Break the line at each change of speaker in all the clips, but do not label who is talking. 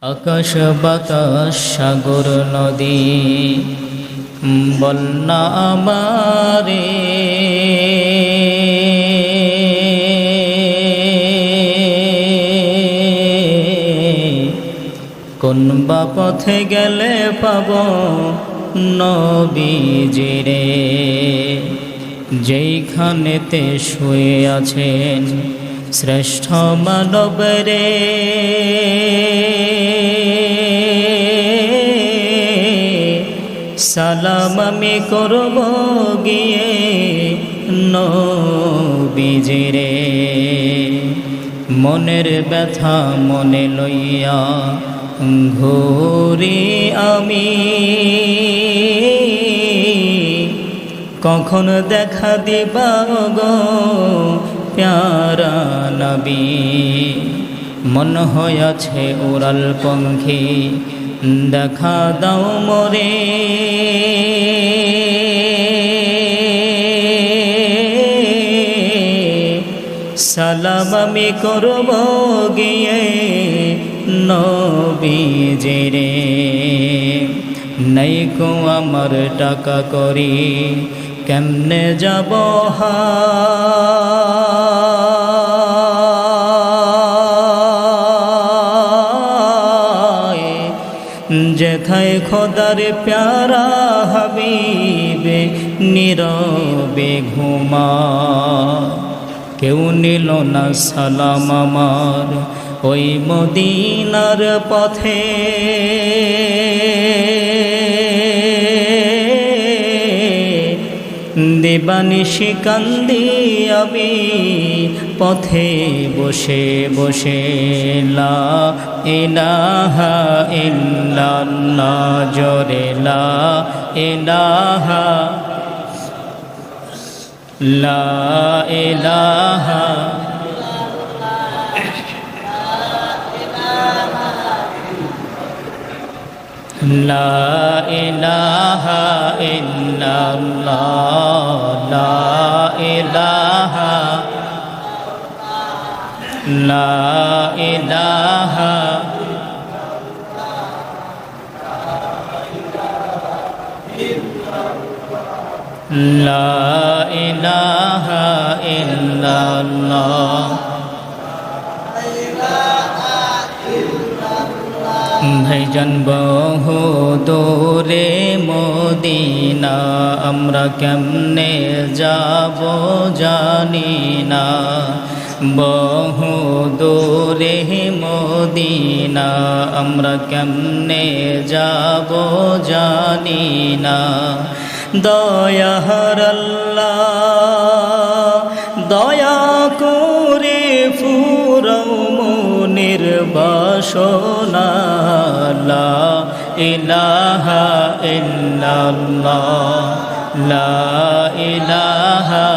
আকাশ বাতাস সাগর নদী বন্যা আমারে কোন বা পথে গেলে পাব নবীজিরে, যেইখানেতে শুয়ে আছেন শ্রেষ্ঠ মানব রে। সালাম আমি করব গিয়ে নবীজিরে, মনের ব্যথা মনে লইয়া ঘুরি আমি, কখন দেখা দিবা গো প্যারা নবী। মন হইয়াছে উড়াল পঙ্খী, দেখা দাও মোরে। সালাম আমি করব গিয়ে নবীজিরে, নাই কো আমার টাকা করি কেমনে যাব হায়, যেথায় খোদার প্যারা হাবিবে নীরবে ঘুমা। কেউ নিল না সালাম আমার ওই মদিনার পথে, দিবানিশি কান্দি আমি পথে বসে বসে। লা ইলাহা ইল্লাল্লাহ জোরে লা ইলাহা, লা ইলাহা লা ইলাহা ইল্লাল্লাহ, লা ইলাহা, লা ইলাহা, লা ইলাহা ইল্লাল্লাহ। ভাইজান বহু দূরে মদিনা, আমরা কেমনে যাব জানি না। বহু দূরে মদিনা, আমরা কেমনে যাব জানি না। দয়ার আল্লাহ দয়া করে ফুরাও মনের বাসনা। লা ইলাহা ইল্লাল্লাহ, লা ইলাহা,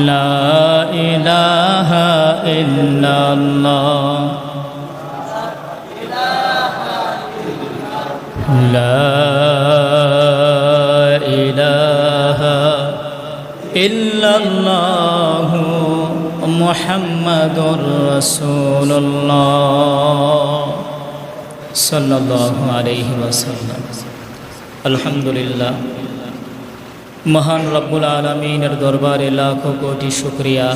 লা ইলাহা ইল্লাল্লাহ, লা ইলাহা ইল্লাল্লাহ মুহাম্মাদুর রাসূলুল্লাহ সাল্লাল্লাহু আলাইহি ওয়াসাল্লাম। আলহামদুলিল্লাহ, মহান রব্বুল আলামিনের দরবারে লাখো কোটি শুকরিয়া,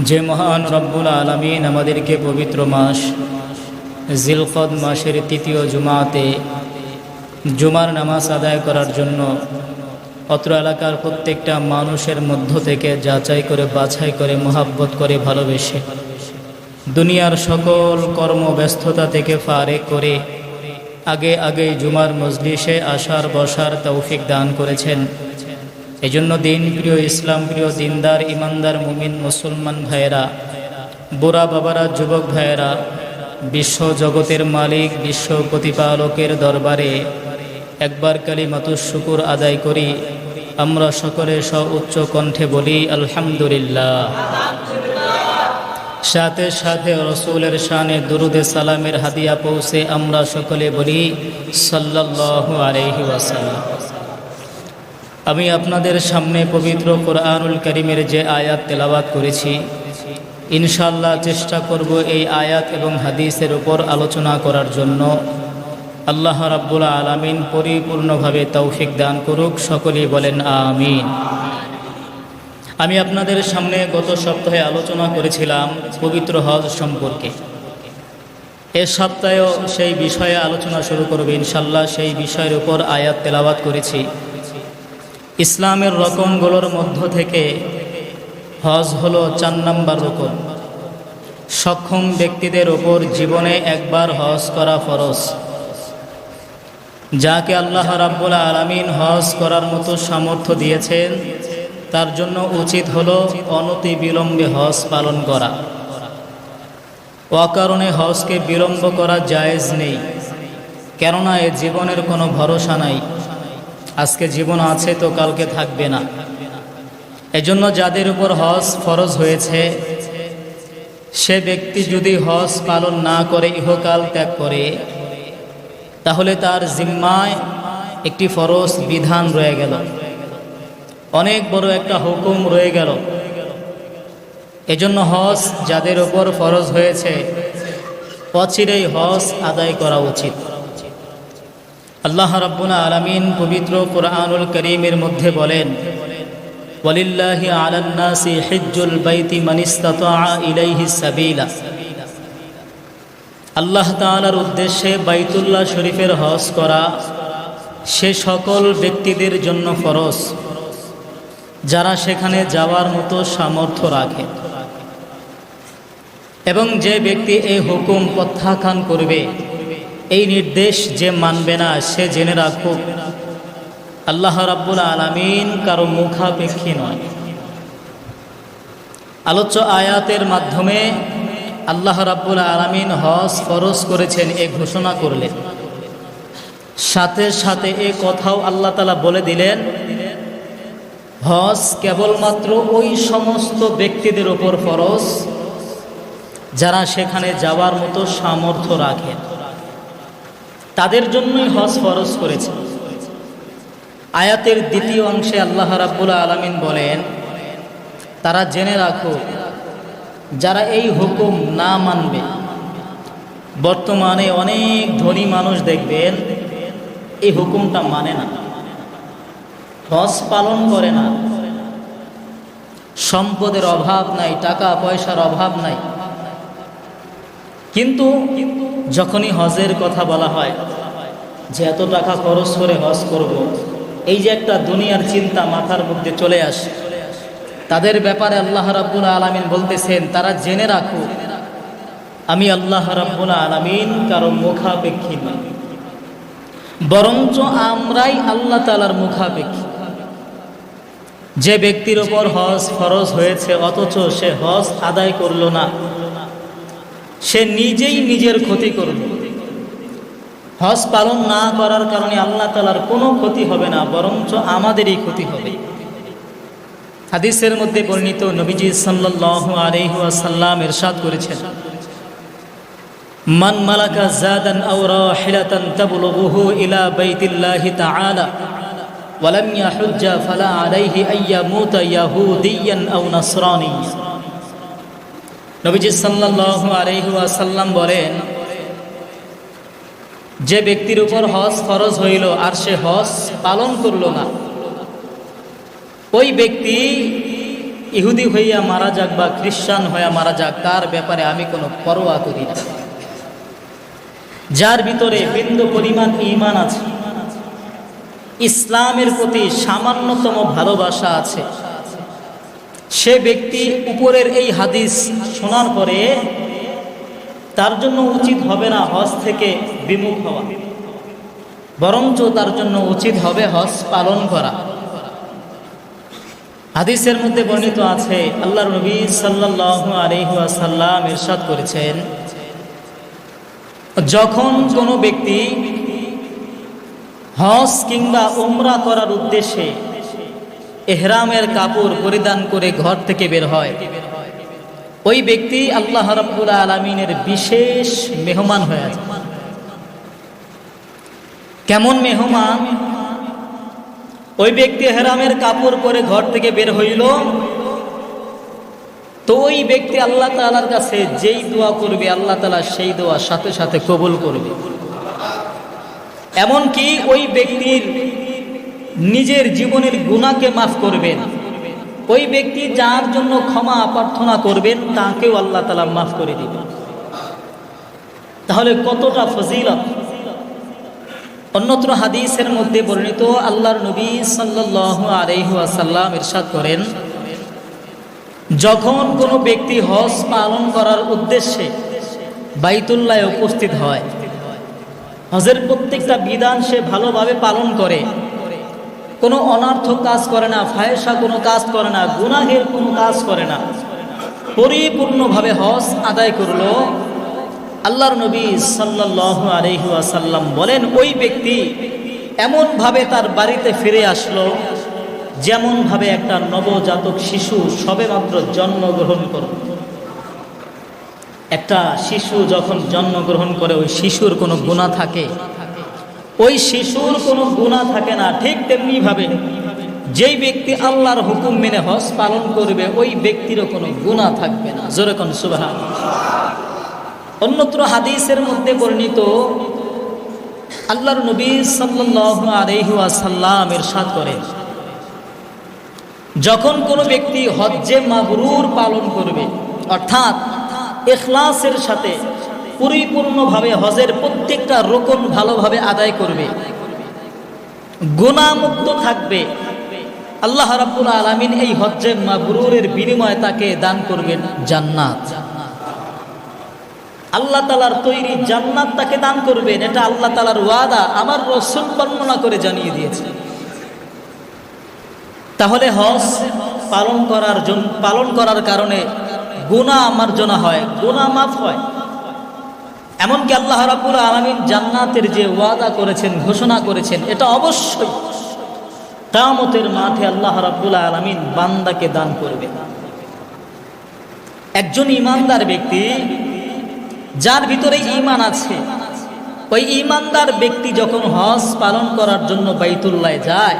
যে মহান রব্বুল আলামিন আমাদেরকে পবিত্র মাস জিলকদ মাসের তৃতীয় জুমাতে জুমার নামাজ আদায় করার জন্য অত্র এলাকার প্রত্যেকটা মানুষের মধ্য থেকে যাচাই করে বাছাই করে মোহাব্বত করে ভালোবেসে দুনিয়ার সকল কর্মব্যস্ততা থেকে ফারেক করে আগে আগে জুমার মজলিসে আসার বসার তৌফিক দান করেছেন। এজন্য দিন প্রিয়, ইসলাম প্রিয়, দিনদার ইমানদার মুমিন মুসলমান ভাইয়েরা, বুড়া বাবারা, যুবক ভাইয়েরা, বিশ্ব জগতের মালিক বিশ্ব প্রতিপালকের দরবারে একবার কালিমাতুশ শুকুর আদায় করি। আমরা সকলে উচ্চ কণ্ঠে বলি আলহামদুলিল্লাহ। সাথে সাথে রসুলের শানে দুরুদে সালামের হাদিয়া পৌঁছে আমরা সকলে বলি সাল্লাল্লাহু আলাইহি ওয়াসাল্লাম। আমি আপনাদের সামনে পবিত্র কোরআনুল কারীমের যে আয়াত তেলাওয়াত করেছি, ইনশাআল্লাহ চেষ্টা করব এই আয়াত এবং হাদিসের উপর আলোচনা করার জন্য। আল্লাহ রাব্বুল আলামিন পরিপূর্ণভাবে তৌফিক দান করুক। সকলেই বলেন আমিন। আমি আপনাদের সামনে গত সপ্তাহে আলোচনা করেছিলাম পবিত্র হজ সম্পর্কে। এ সপ্তাহেও সেই বিষয়ে আলোচনা শুরু করব ইনশাআল্লাহ। সেই বিষয়ের উপর আয়াত তেলাওয়াত করেছি। ইসলামের রকমগুলোর মধ্য থেকে হজ হলো 4 নম্বর রকম। সক্ষম ব্যক্তিদের ওপর জীবনে একবার হজ করা ফরজ। যাকে আল্লাহ রাব্বুল আলামিন হজ করার মতো সামর্থ্য দিয়েছেন, তার জন্য উচিত হলো অনতি বিলম্বে হজ পালন করা। অকারণে হজকে বিলম্ব করা জায়েজ নেই, কেননা এ জীবনের কোনো ভরসা নাই। আজকে জীবন আছে তো কালকে থাকবে না। এজন্য যাদের উপর হজ ফরজ হয়েছে, সে ব্যক্তি যদি হজ পালন না করে ইহকাল ত্যাগ করে, তাহলে তার জিম্মায় একটি ফরজ বিধান রয়ে গেল, অনেক বড় একটা হুকুম রয়ে গেল। এজন্য হজ যাদের উপর ফরজ হয়েছে, অচিরেই হজ আদায় করা উচিত। আল্লাহ রাব্বুল আলামিন পবিত্র কোরআনুল কারীমের মধ্যে বলেন, ওয়ালিল্লাহি আলান নাসি হিজ্জুল বাইতি মান ইসতাতা ইলাইহি সাবিলা। আল্লাহ তাআলার উদ্দেশ্যে বাইতুল্লাহ শরীফের হজ করা সে সকল ব্যক্তিদের জন্য ফরজ, যারা সেখানে যাওয়ার মতো সামর্থ্য রাখে। এবং যে ব্যক্তি এই হুকুম প্রত্যাখ্যান করবে, এই নির্দেশ যে মানবে না, সে জেনে রাখুক আল্লাহ রাব্বুল আলামিন কারো মুখাপেক্ষী নয়। আলোচ্য আয়াতের মাধ্যমে আল্লাহ রাব্বুল আলামিন হজ ফরজ করেছেন এ ঘোষণা করলেন। সাথে সাথে এ কথাও আল্লাহ তাআলা বলে দিলেন, হজ কেবলমাত্র ওই সমস্ত ব্যক্তিদের ওপর ফরজ যারা সেখানে যাওয়ার মতো সামর্থ্য রাখে, তাদের জন্যই হজ ফরজ করেছে। আয়াতের দ্বিতীয় অংশে আল্লাহ রাব্বুল আলামিন বলেন, তারা জেনে রাখো যারা এই হুকুম না মানবে। বর্তমানে অনেক ধনী মানুষ দেখবেন এই হুকুমটা মানে না, হজ পালন করে না। সম্পদের অভাব নাই, টাকা পয়সার অভাব নাই, কিন্তু যখনই হজের কথা বলা হয় যে এত টাকা খরচ করে হজ করব, এই যে একটা দুনিয়ার চিন্তা মাথার মধ্যে চলে আসে, তাদের ব্যাপারে আল্লাহ রাব্বুল আলামিন বলতেছেন, তারা জেনে রাখো আমি আল্লাহ রাব্বুল আলামিন কারো মুখাপেক্ষী নই, বরঞ্চ আমরাই আল্লাহ তাআলার মুখাপেক্ষী। যে ব্যক্তির ওপর হজ ফরজ হয়েছে অথচ সে হজ আদায় করল না, সে নিজেই নিজের ক্ষতি করল। হজ পালন না করার কারণে আল্লাহ তাআলার কোনো ক্ষতি হবে না, বরঞ্চ আমাদেরই ক্ষতি হবে। হাদিসের মধ্যে বর্ণিত, নবীজি সাল্লাল্লাহু আলাইহি ওয়াসাল্লাম ইরশাদ করেছেন, মান মালাকা জাদান আও রাহিলাতান তাবলুগুহু ইলা বাইতিল্লাহি তাআলা ওয়া লাম ইয়াহুজ্জা ফালা আলাইহি আইয়ামুতা ইয়াহুদিয়ান আও নাসরানিয়্যান। নবীজি সাল্লাল্লাহু আলাইহি ওয়াসাল্লাম বলেন, যে ব্যক্তির উপর হজ ফরজ হইল আর সে হজ পালন করল না, ওই ব্যক্তি ইহুদি হইয়া মারা যাক বা খ্রিস্টান হইয়া মারা যাক, তার ব্যাপারে আমি কোনো পরোয়া করি না। যার ভিতরে বিন্দু পরিমাণ ঈমান আছে, ইসলামের প্রতি সামান্যতম ভালোবাসা আছে, সে ব্যক্তি উপরের এই হাদিস শোনার পরে তার জন্য উচিত হবে না হজ থেকে বিমুখ হওয়া, বরঞ্চ তার জন্য উচিত হবে হজ পালন করা। হাদিসের মধ্যে বর্ণিত আছে, আল্লাহর নবী সাল্লাল্লাহু আলাইহি ওয়াসাল্লাম ইরশাদ করেছেন, যখন কোনো ব্যক্তি হজ কিংবা উমরা করার উদ্দেশ্যে ইহরামের কাপড় পরিধান করে ঘর থেকে বের হয়, ওই ব্যক্তি আল্লাহ রাব্বুল আলামিনের বিশেষ মেহমান হয়ে যায়। কেমন মেহমান? ওই ব্যক্তি হেরামের কাপড় পরে ঘর থেকে বের হইল, তো ওই ব্যক্তি আল্লাহ তাআলার কাছে যেই দোয়া করবে আল্লাহ তাআলা সেই দোয়া সাথে সাথে কবুল করবে। এমনকি ওই ব্যক্তির নিজের জীবনের গুনাহকে মাফ করবেন। ওই ব্যক্তি যার জন্য ক্ষমা প্রার্থনা করবেন তাকেও আল্লাহ তাআলা মাফ করে দিবেন। তাহলে কতটা ফজিলত! অন্যত্র হাদিসের মধ্যে বর্ণিত, আল্লাহর নবী সাল্লাল্লাহু আলাইহি ওয়াসাল্লাম ইরশাদ করেন, যখন কোনো ব্যক্তি হজ পালন করার উদ্দেশ্যে বাইতুল্লাহে উপস্থিত হয়, হজের প্রত্যেকটা বিধান সে ভালোভাবে পালন করে, কোনো অনর্থক কাজ করে না, ফাহেসা কোনো কাজ করে না, গুনাহের কোনো কাজ করে না, পরিপূর্ণভাবে হজ আদায় করলো, আল্লাহর নবী সাল্লাল্লাহু আলাইহি ওয়াসাল্লাম বলেন ওই ব্যক্তি এমনভাবে তার বাড়িতে ফিরে আসলো যেমনভাবে একটা নবজাতক শিশু সবেমাত্র জন্মগ্রহণ করল। একটা শিশু যখন জন্মগ্রহণ করে ওই শিশুর কোনো গুনাহ থাকে, ওই শিশুর কোনো গুনাহ থাকে না, ঠিক তেমনি ভাবে যেই ব্যক্তি আল্লাহর হুকুম মেনে হজ পালন করবে ওই ব্যক্তিরও কোনো গুনাহ থাকবে না। জোরে কোন সুবহানাল্লাহ। অন্যত্র হাদিসের মধ্যে বর্ণিত, আল্লাহর নবী সাল্লাল্লাহু আলাইহি ওয়াসাল্লাম ইরশাদ করেন, যখন কোনো ব্যক্তি হজ্জে মাবরুর পালন করবে, অর্থাৎ ইখলাসের সাথে পরিপূর্ণভাবে হজের প্রত্যেকটা রুকন ভালোভাবে আদায় করবে, গুনাহমুক্ত থাকবে, আল্লাহ রাব্বুল আলামিন এই হজ্জে মাবরুরের বিনিময়ে তাকে দান করবেন জান্নাত। আল্লাহ তাআলার তৈরি জান্নাত তাকে দান করবেন, এটা আল্লাহ তাআলার ওয়াদা, আমার রাসূল বর্ণনা করে জানিয়ে দিয়েছে। তাহলে হজ পালন করার কারণে গুনাহ মার্জনা হয়, গুনাহ মাফ হয়। এমনকি আল্লাহ রাব্বুল আলামিন জান্নাতের যে ওয়াদা করেছেন, ঘোষণা করেছেন, এটা অবশ্যই কিয়ামতের মাঠে আল্লাহ রাব্বুল আলামিন বান্দাকে দান করবে। একজন ঈমানদার ব্যক্তি যার ভিতরে ঈমান আছে, ওই ঈমানদার ব্যক্তি যখন হজ পালন করার জন্য বাইতুল্লাহে যায়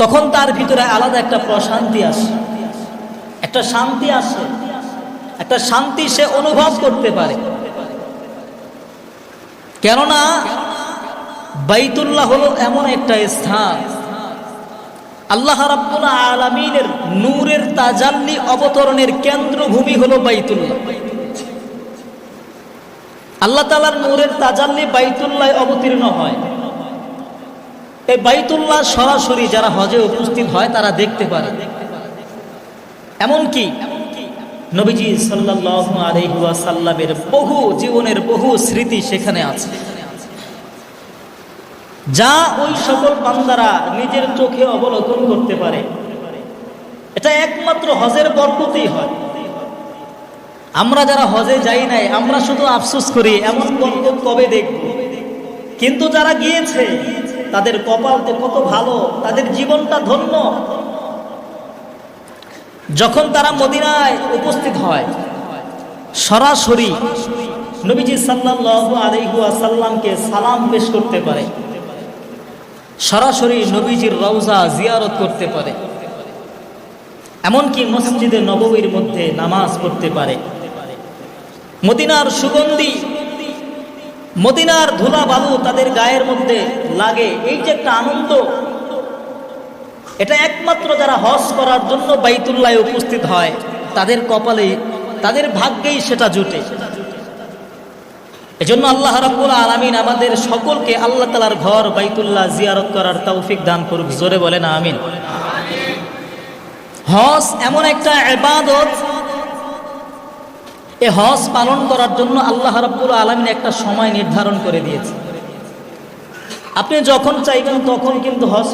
তখন তার ভিতরে আলাদা একটা প্রশান্তি আসে, একটা শান্তি আসে, একটা শান্তি সে অনুভব করতে পারে। কেননা বাইতুল্লাহ হলো এমন একটা স্থান, আল্লাহ রাব্বুল আলামিনের নূরের তাজাল্লি অবতরণের কেন্দ্রভূমি হলো বাইতুল্লাহ। আল্লাহ তাআলার নূরের তাজাল্লি বাইতুল্লাহে অবতীর্ণ হয়। এই বাইতুল্লাহ সরাসরি যারা হজে উপস্থিত হয় তারা দেখতে পারে। এমনকি নবীজি সাল্লাল্লাহু আলাইহি ওয়াসাল্লামের জীবনের বহু স্মৃতি সেখানে আছে, যা ওই সকল বান্দারা নিজের চোখে অবলোকন করতে পারে। এটা একমাত্র হজের বরকতেই হয়। আমরা যারা হজে যাই নাই আমরা শুধু আফসোস করি এমন বরকত কবে দেখব, কিন্তু যারা গিয়েছে তাদের কপালতে কত ভালো, তাদের জীবনটা ধন্য। যখন তারা মদিনায় উপস্থিত হয় সরাসরি নবীজি সাল্লাল্লাহু আলাইহি ওয়াসাল্লামকে সালাম পেশ করতে পারে, সরাসরি নবীজির রওজা জিয়ারত করতে পারে, এমনকি মসজিদে নববীর মধ্যে নামাজ পড়তে পারে। মদিনার সুগন্ধি, মদিনার ধুলা বালু তাদের গায়ের মধ্যে লাগে, এই যে একটা আনন্দ, এটা একমাত্র যারা হজ করার জন্য বাইতুল্লাহে উপস্থিত হয় তাদের কপালে, তাদের ভাগ্যেই সেটা জুটে। এজন্য আল্লাহ রাব্বুল আলামিন আমাদের সকলকে আল্লাহ তাআলার ঘর বাইতুল্লাহ জিয়ারত করার তৌফিক দান করুক। জোরে বলেন আমিন। হজ এমন একটা ইবাদত, এই হজ পালন করার জন্য আল্লাহ রাব্বুল আলামিন একটা সময় নির্ধারণ করে দিয়েছে। আপনি যখন চাইবেন তখন কিন্তু হজ